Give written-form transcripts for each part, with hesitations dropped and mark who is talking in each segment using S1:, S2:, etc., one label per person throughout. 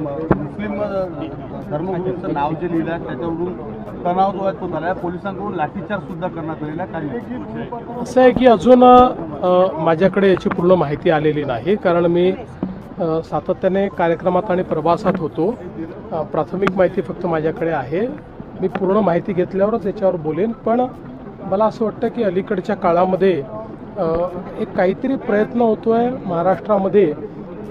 S1: मुस्लिम धर्मगुरूंचं नाव जे लिहिलं आहे त्याच्यावरून तणाव जो आहे तो झाला आहे। पोलिसांकडून लाठीचार्ज सुद्धा करण्यात आलेला आहे।
S2: असं आहे की अजून माझ्याकडे याची पूर्ण माहिती आलेली नाही, कारण मी सातत्याने कार्यक्रमात आणि प्रवासात होतो। प्राथमिक माहिती फक्त माझ्याकडे आहे। मी पूर्ण माहिती घेतल्यावरच याच्यावर बोलेन। पण मला असं वाटतं की अलीकडच्या काळामध्ये एक काहीतरी प्रयत्न होतोय महाराष्ट्रामध्ये,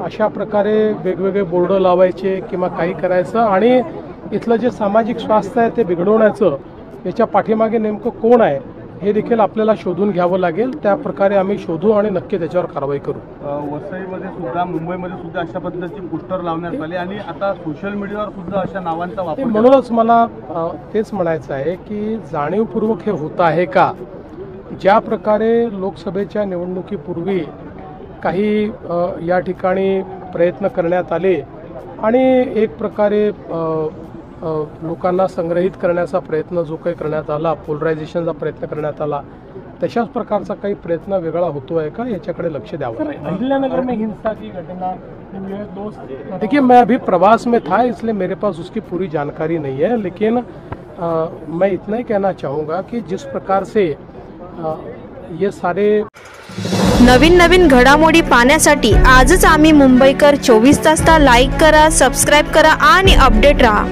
S2: अशा प्रकारे वेगवेगळे बोर्ड लावायचे किंवा काही करायचं आणि इथलं जे सामाजिक स्वास्थ्य आहे ते बिघडवण्याचं, याच्या पाठीमागे नेमकं कोण आहे हे देखील आपल्याला शोधून घ्यावं लागेल। त्या प्रकारे आम्ही शोधू आणि नक्की त्याच्यावर कारवाई करू।
S1: वसईमध्ये सुद्धा, मुंबईमध्ये सुद्धा अशा पद्धतीची पोस्टर लावण्यात आली आणि आता सोशल मीडियावर सुद्धा अशा नावांचा वापर।
S2: म्हणूनच मला तेच म्हणायचं आहे की जाणीवपूर्वक हे होत आहे का? ज्या प्रकारे लोकसभेच्या निवडणुकीपूर्वी काही या ठिकाणी प्रयत्न करण्यात आले आणि एक प्रकारे लोकांना संग्रहित करण्याचा प्रयत्न जो काही करण्यात आला, पोलरायझेशनचा प्रयत्न करण्यात आला, तशाच प्रकारचा काही प्रयत्न वेगळा होतोय का, याच्याकडे लक्ष द्यावं।
S3: अहिल्यानगर में हिंसा की घटना,
S2: देखिए मैं अभी प्रवास में था इसलिए मेरे पास उसकी पूरी जानकारी नहीं है, लेकिन मैं इतना ही कहना चाहूँगा कि जिस प्रकार से ये सारे
S4: नवीन घडामोडी पाहण्यासाठी आजच आम्ही मुंबईकर 24 तासला लाईक करा, सबस्क्राईब करा आणि अपडेट रहा।